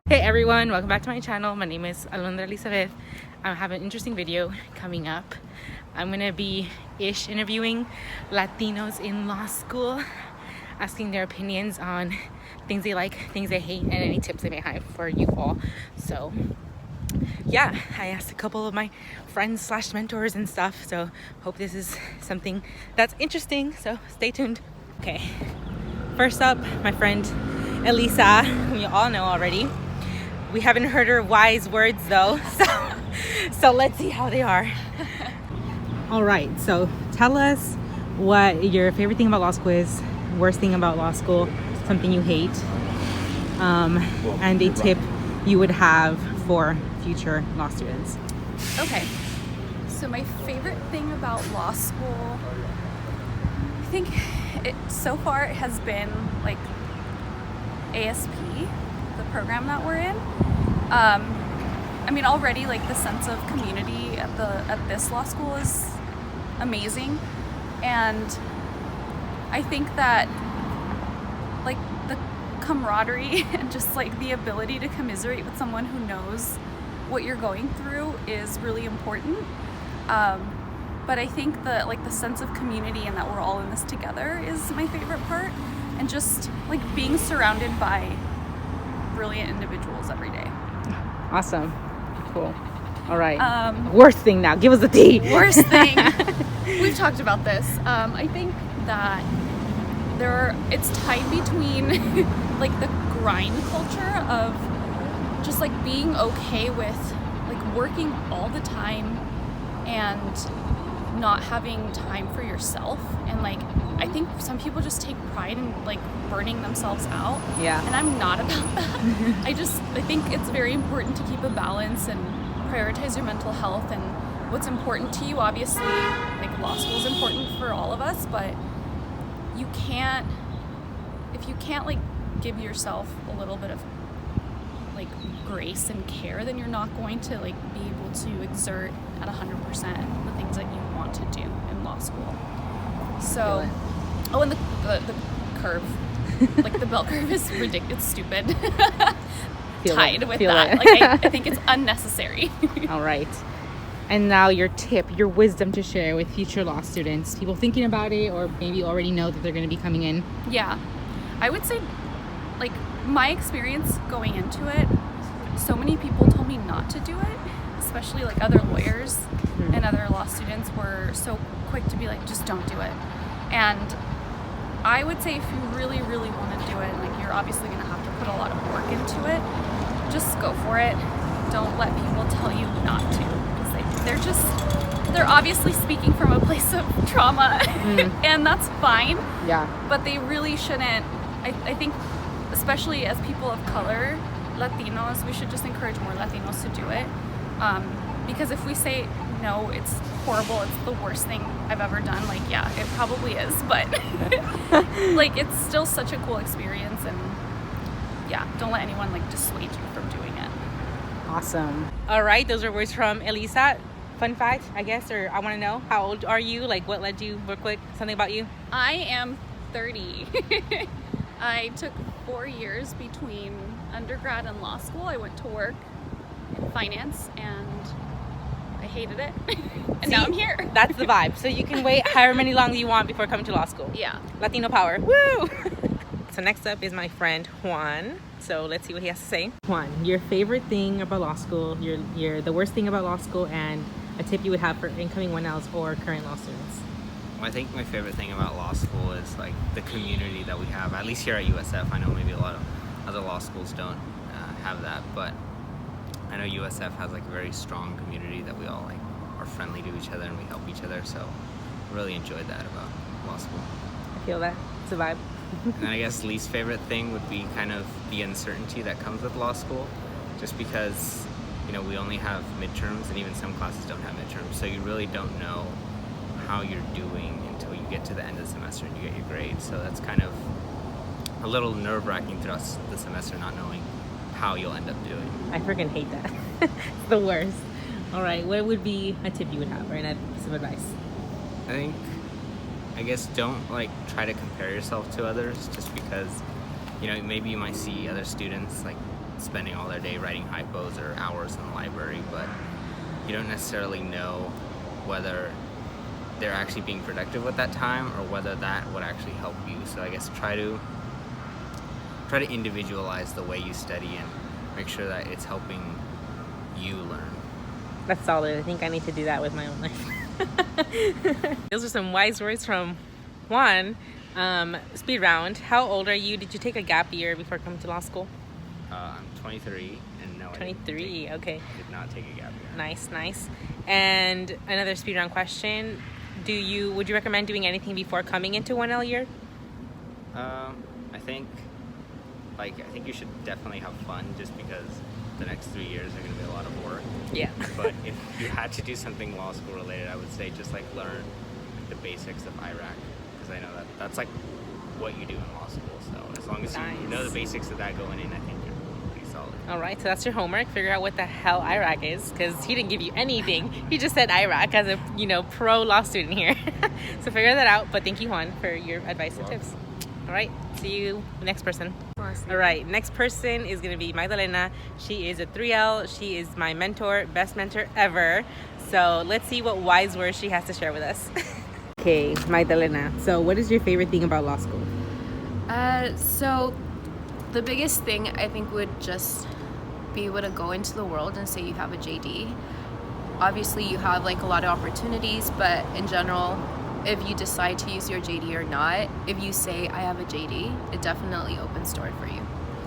Hey everyone, welcome back to my channel. My name is Elisa. I have an interesting video coming up. I'm gonna be interviewing Latinos in law school, asking their opinions on things they like, things they hate, and any tips they may have for you all. So yeah, I asked a couple of my friends / mentors and stuff, so hope this is something that's interesting, so stay tuned. Okay, first up, my friend Elisa, who you all know already. We haven't heard her wise words though, so let's see how they are. All right, so tell us what your favorite thing about law school is, worst thing about law school, something you hate, and a tip you would have for future law students. Okay, so my favorite thing about law school, I think so far it has been like ASP, the program that we're in. I mean, already like the sense of community at this law school is amazing, and I think that like the camaraderie and just like the ability to commiserate with someone who knows what you're going through is really important. But I think that like the sense of community and that we're all in this together is my favorite part, and just like being surrounded by brilliant individuals every day. Awesome. Cool. All right. Worst thing now. Give us the tea. Worst thing. We've talked about this. I think that it's tied between like the grind culture of just like being okay with like working all the time and not having time for yourself, and like I think some people just take pride in like burning themselves out. Yeah. And I'm not about that. I think it's very important to keep a balance and prioritize your mental health and what's important to you. Obviously, like law school is important for all of us, but if you can't like give yourself a little bit of like grace and care, then you're not going to like be able to exert at 100% the things that you want to do in law school. So, and the curve, like the bell curve is ridiculous, it's stupid. Tied with that. Like I think it's unnecessary. All right. And now your tip, your wisdom to share with future law students, people thinking about it or maybe already know that they're going to be coming in. Yeah. I would say like my experience going into it, so many people told me not to do it, especially like other lawyers and other law students were so quick to be like, just don't do it. And I would say if you really, really want to do it, like you're obviously going to have to put a lot of work into it, just go for it. Don't let people tell you not to, because they're obviously speaking from a place of trauma and that's fine. Yeah. But they really shouldn't. I think especially as people of color, Latinos, we should just encourage more Latinos to do it. Because if we say, no, it's horrible, it's the worst thing I've ever done, like, yeah, it probably is, but like, it's still such a cool experience, and yeah, don't let anyone like dissuade you from doing it. Awesome. All right, those are words from Elisa. Fun fact, I guess, or I want to know, how old are you? Like, what led you, real quick, something about you? I am 30. I took 4 years between undergrad and law school. I went to work in finance and I hated it. And now I'm here. That's the vibe. So you can wait however many long you want before coming to law school. Yeah. Latino power. Woo! So next up is my friend Juan. So let's see what he has to say. Juan, your favorite thing about law school, the worst thing about law school, and a tip you would have for incoming 1Ls or current law students. I think my favorite thing about law school is like the community that we have, at least here at USF. I know maybe a lot of other law schools don't have that, but I know USF has like a very strong community that we all like are friendly to each other and we help each other. So I really enjoyed that about law school. I feel that. It's a vibe. And then I guess least favorite thing would be kind of the uncertainty that comes with law school, just because, you know, we only have midterms and even some classes don't have midterms. So you really don't know how you're doing until you get to the end of the semester and you get your grade. So that's kind of a little nerve-wracking throughout the semester, not knowing how you'll end up doing. I freaking hate that. It's the worst. All right, what would be a tip you would have, or a piece of advice? I guess don't like try to compare yourself to others, just because maybe you might see other students like spending all their day writing hypos or hours in the library, but you don't necessarily know whether they're actually being productive with that time or whether that would actually help you. So I guess try to individualize the way you study and make sure that it's helping you learn. That's solid. I think I need to do that with my own life. Those are some wise words from Juan. Speed round. How old are you? Did you take a gap year before coming to law school? I'm 23, and no, 23, okay. I did not take a gap year. Nice. And another speed round question. Would you recommend doing anything before coming into 1L year? I think you should definitely have fun, just because the next 3 years are going to be a lot of work. Yeah. But if you had to do something law school related, I would say just like learn the basics of IRAC, because I know that's like what you do in law school. So as long as you know the basics of that going in, I think you're pretty solid. All right, so that's your homework. Figure out what the hell IRAC is, because he didn't give you anything. He just said IRAC as a pro law student here. So figure that out. But thank you, Juan, for your advice and tips. All right, see you next person. Awesome. All right, next person is going to be Magdalena. She is a 3L. She is my mentor, best mentor ever. So let's see what wise words she has to share with us. Okay, Magdalena. So what is your favorite thing about law school? So the biggest thing I think would just be able to go into the world and say you have a JD. Obviously you have like a lot of opportunities, but in general, if you decide to use your JD or not, if you say I have a JD, it definitely opens door for you.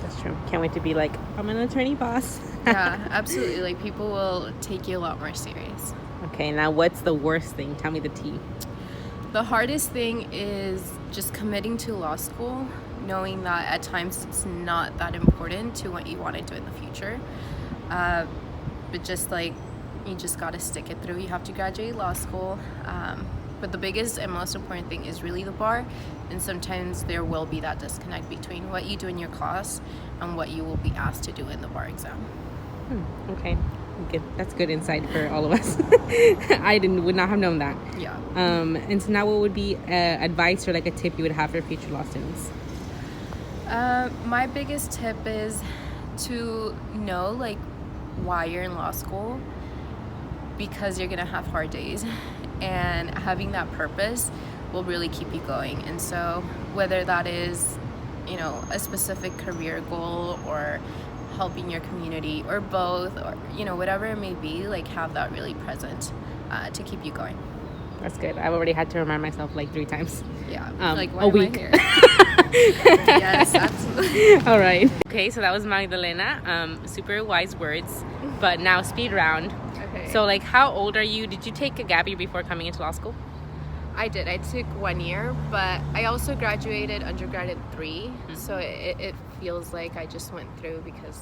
That's true. Can't wait to be like, I'm an attorney boss. Yeah, absolutely. Like people will take you a lot more serious. Okay, now what's the worst thing? Tell me the tea. The hardest thing is just committing to law school, knowing that at times it's not that important to what you want to do in the future. But just like, you just got to stick it through. You have to graduate law school. But the biggest and most important thing is really the bar. And sometimes there will be that disconnect between what you do in your class and what you will be asked to do in the bar exam. Okay. Good. That's good insight for all of us. I would not have known that. Yeah. And so now what would be advice or like a tip you would have for future law students? My biggest tip is to know like why you're in law school, because you're gonna have hard days, and having that purpose will really keep you going. And so whether that is, a specific career goal or helping your community or both, or whatever it may be, like have that really present to keep you going. That's good. I've already had to remind myself like 3 times. Yeah, like why a week. am I here? Yes, absolutely. All right. Okay, so that was Magdalena. Super wise words. But now speed round. Okay. So like, how old are you? Did you take a gap year before coming into law school? I did. I took 1 year, but I also graduated undergrad at 3. So it feels like I just went through because,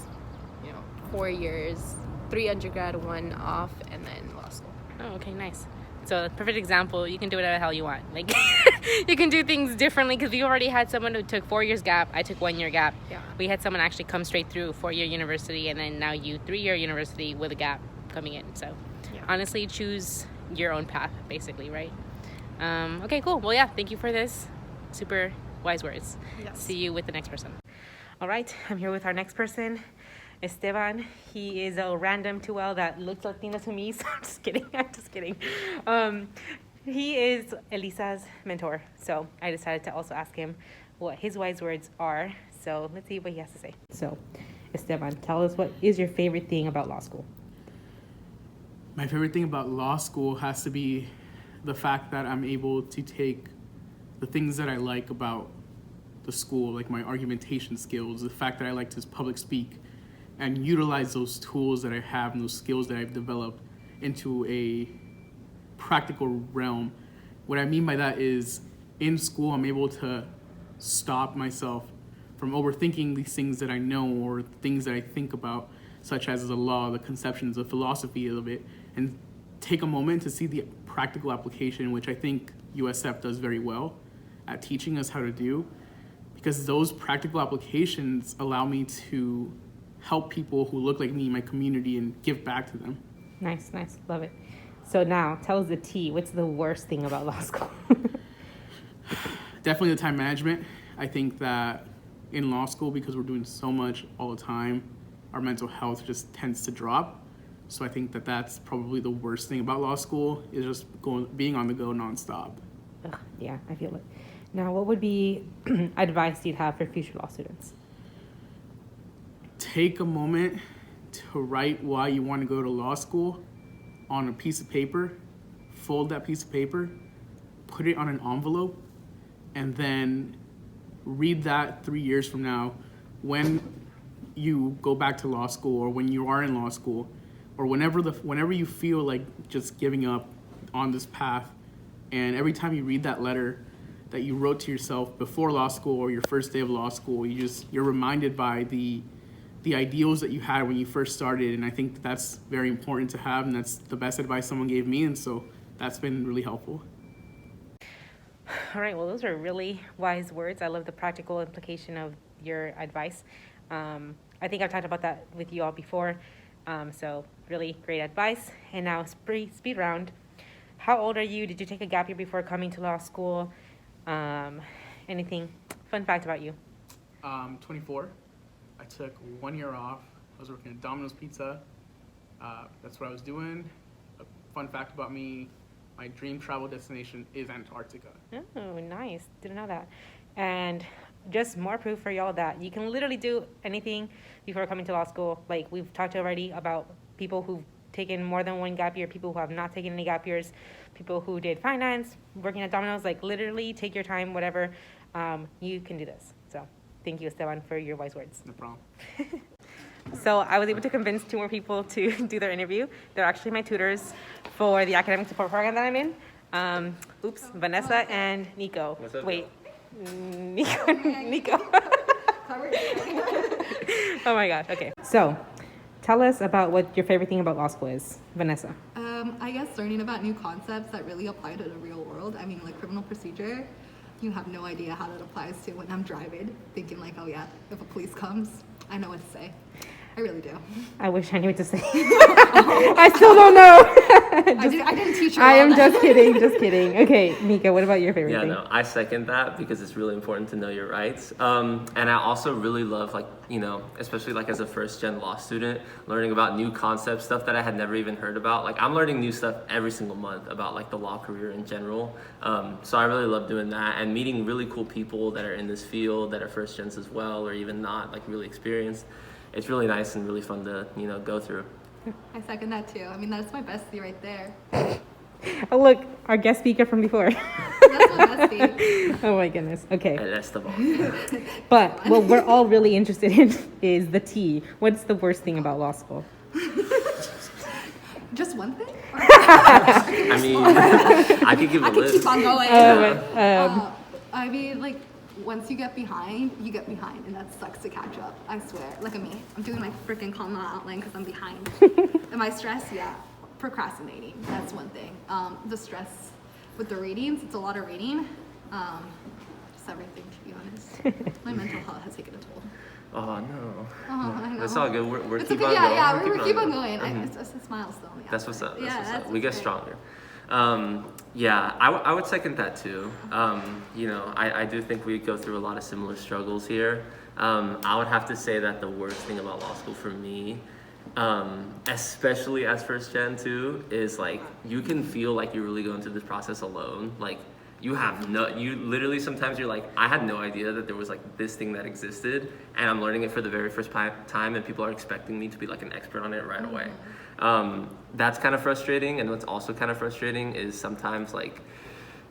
4 years, 3 undergrad, 1 off, and then law school. Oh, okay, nice. So perfect example, you can do whatever the hell you want. Like you can do things differently, because we already had someone who took 4 years gap. I took 1 year gap. Yeah. We had someone actually come straight through 4-year university, and then now you 3-year university with a gap coming in. So honestly, choose your own path, basically, right? Okay, cool. Well, yeah, thank you for this. Super wise words. Yes. See you with the next person. All right, I'm here with our next person, Esteban. He is a random 2L that looks Latino to me, so I'm just kidding. He is Elisa's mentor, so I decided to also ask him what his wise words are. So let's see what he has to say. So, Esteban, tell us, what is your favorite thing about law school? My favorite thing about law school has to be the fact that I'm able to take the things that I like about the school, like my argumentation skills, the fact that I like to public speak, and utilize those tools that I have and those skills that I've developed into a practical realm. What I mean by that is, in school, I'm able to stop myself from overthinking these things that I know or things that I think about, such as the law, the conceptions, the philosophy of it, and take a moment to see the practical application, which I think USF does very well at teaching us how to do, because those practical applications allow me to help people who look like me in my community and give back to them. Nice. Love it. So now, tell us the tea. What's the worst thing about law school? Definitely the time management. I think that in law school, because we're doing so much all the time, our mental health just tends to drop. So I think that that's probably the worst thing about law school, is just being on the go nonstop. Ugh, yeah, I feel it. Now, what would be advice you'd have for future law students? Take a moment to write why you want to go to law school on a piece of paper, fold that piece of paper, put it on an envelope, and then read that 3 years from now when you go back to law school, or when you are in law school, or whenever you feel like just giving up on this path. And every time you read that letter that you wrote to yourself before law school or your first day of law school, you're reminded by the ideals that you had when you first started. And I think that's very important to have, and that's the best advice someone gave me, and so that's been really helpful. All right, well, those are really wise words. I love the practical implication of your advice. I think I've talked about that with you all before. So really great advice. And now speed round. How old are you? Did you take a gap year before coming to law school? Anything fun fact about you? 24. I took 1 year off. I was working at Domino's Pizza. That's what I was doing. A fun fact about me, my dream travel destination is Antarctica. Oh, nice. Didn't know that. And just more proof for y'all that you can literally do anything before coming to law school. Like we've talked already about people who've taken more than one gap year, people who have not taken any gap years, people who did finance, working at Domino's. Like literally take your time, whatever. You can do this. So thank you, Esteban, for your wise words. No problem. So I was able to convince 2 more people to do their interview. They're actually my tutors for the academic support program that I'm in. Vanessa and Nico. Wait, Nico. Oh my gosh, okay. So tell us about what your favorite thing about law school is, Vanessa. I guess learning about new concepts that really apply to the real world. I mean, like criminal procedure, you have no idea how that applies to when I'm driving, thinking like, oh yeah, if a police comes, I know what to say. I really do. I wish I knew what to say. I still don't know. I didn't teach you. I am just kidding. Okay, Nico, what about your favorite thing? Yeah, no, I second that because it's really important to know your rights. And I also really love, like, you know, especially like as a first-gen law student, learning about new concepts, stuff that I had never even heard about. Like, I'm learning new stuff every single month about like the law career in general. So I really love doing that and meeting really cool people that are in this field that are first-gens as well, or even not, like really experienced. It's really nice and really fun to, you know, go through. I second that too. I mean, that's my bestie right there. Oh, look, our guest speaker from before. That's my bestie. Oh my goodness. Okay. El Esteban. But what we're all really interested in is the tea. What's the worst thing about law school? Just one thing? I mean, I could give a list. Keep on going. I mean, like, once you get behind, and that sucks to catch up. I swear. Look at me. I'm doing my freaking common law outline because I'm behind. Am I stressed? Yeah. Procrastinating. That's one thing. The stress with the readings. It's a lot of reading. Just everything, to be honest. My mental health has taken a toll. Oh no. Oh, I know. It's all good. We're It's keep okay. on going. Yeah, we're keep on going. going. It's just a smile still on the That's what's up. outside. That's what's up. That's We get okay. stronger. Yeah, I would second that too. You know, I do think we go through a lot of similar struggles here. I would have to say that the worst thing about law school for me, especially as first gen too, is like you can feel like you're really going through this process alone. Like you literally sometimes you're like, I had no idea that there was like this thing that existed, and I'm learning it for the very first time, and people are expecting me to be like an expert on it right away. That's kind of frustrating, and what's also kind of frustrating is sometimes like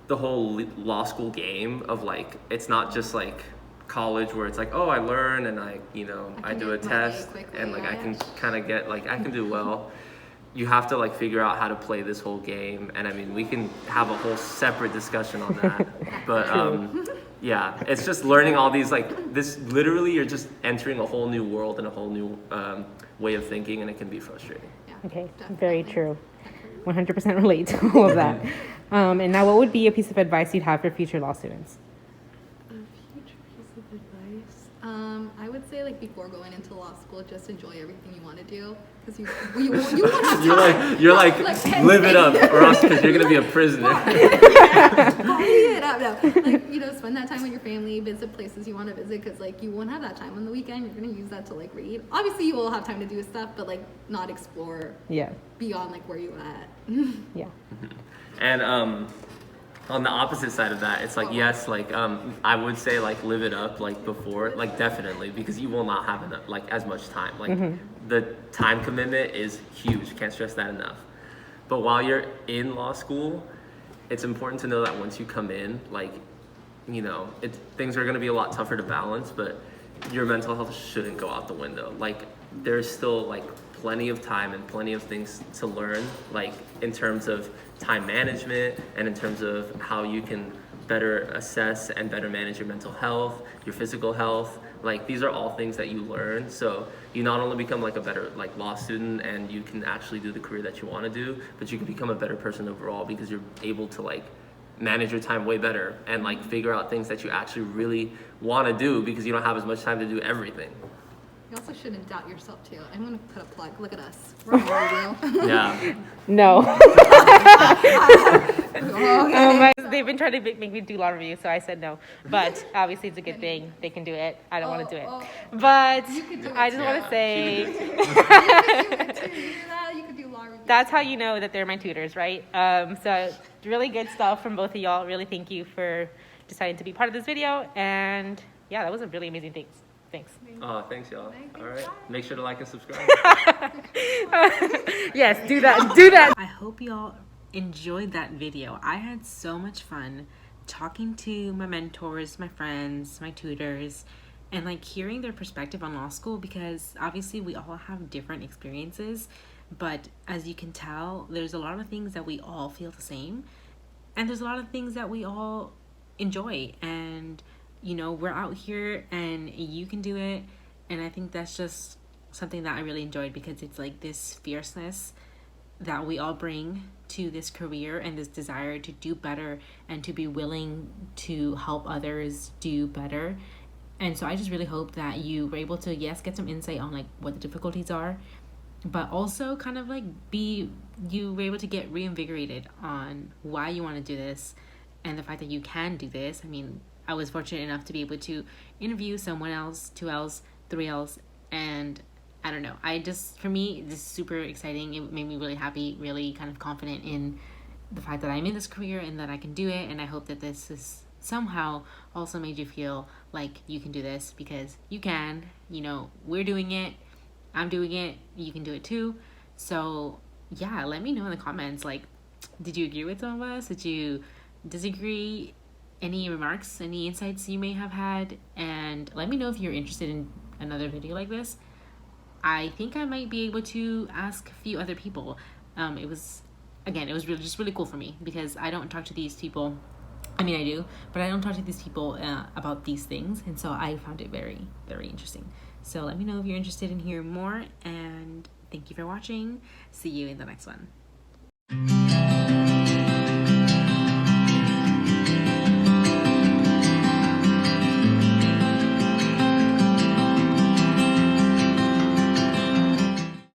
the whole law school game of like, it's not just like college where it's like, oh, I learn and I do a test and like I can kind of get like, I can do well. You have to like figure out how to play this whole game, and I mean we can have a whole separate discussion on that. But yeah, it's just learning all these like this. Literally, you're just entering a whole new world and a whole new way of thinking, and it can be frustrating. Yeah, Okay, definitely. very true. 100% relate to all of that. And now what would be a piece of advice you'd have for future law students? A future piece of advice. I would say like before going into law school, just enjoy everything you want to do because you won't have time. You're like live it up, or else because you're gonna be a prisoner. Party it up, no. Like, you know, spend that time with your family, visit places you want to visit because like you won't have that time on the weekend. You're gonna use that to like read. Obviously, you will have time to do stuff, but like not explore beyond like where you at. Yeah. And on the opposite side of that, it's like, yes, like I would say like live it up like before, like definitely, because you will not have enough, like as much time. Like the time commitment is huge. Can't stress that enough. But while you're in law school, it's important to know that once you come in, like, you know, things are going to be a lot tougher to balance, but your mental health shouldn't go out the window. Like there's still like plenty of time and plenty of things to learn, like in terms of time management and in terms of how you can better assess and better manage your mental health, your physical health. Like these are all things that you learn, so you not only become like a better like law student and you can actually do the career that you want to do, but you can become a better person overall because you're able to like manage your time way better and like figure out things that you actually really want to do because you don't have as much time to do everything. You also shouldn't doubt yourself too. I'm gonna put a plug. Look at us. We're on radio. Yeah. No. Okay. They've been trying to make me do law review, so I said no. But obviously, it's a good thing. They can do it. I don't want to do it. But I just want to say You could do law review. that's how you know that they're my tutors, right? So really good stuff from both of y'all. Really thank you for deciding to be part of this video. And yeah, that was a really amazing thing. Thanks. Oh, thanks, y'all. All right. Make sure to like and subscribe. Yes, do that. Do that. I hope y'all enjoyed that video. I had so much fun talking to my mentors, my friends, my tutors, and like hearing their perspective on law school, because obviously we all have different experiences, but as you can tell, there's a lot of things that we all feel the same, and there's a lot of things that we all enjoy. And you know, we're out here and you can do it. And I think that's just something that I really enjoyed, because it's like this fierceness that we all bring to this career and this desire to do better and to be willing to help others do better. And so I just really hope that you were able to, yes, get some insight on like what the difficulties are, but also kind of like you were able to get reinvigorated on why you want to do this and the fact that you can do this. I mean, I was fortunate enough to be able to interview someone else, 2Ls, 3Ls, and I don't know. For me, this is super exciting. It made me really happy, really kind of confident in the fact that I'm in this career and that I can do it. And I hope that this has somehow also made you feel like you can do this, because you can. You know, we're doing it. I'm doing it. You can do it too. So yeah, let me know in the comments, like, did you agree with some of us? Did you disagree? Any remarks, any insights you may have had, and let me know if you're interested in another video like this. I think I might be able to ask a few other people. It was really cool for me, because I don't talk to these people. I mean, I do, but I don't talk to these people about these things, and so I found it very, very interesting. So let me know if you're interested in hearing more, and thank you for watching. See you in the next one.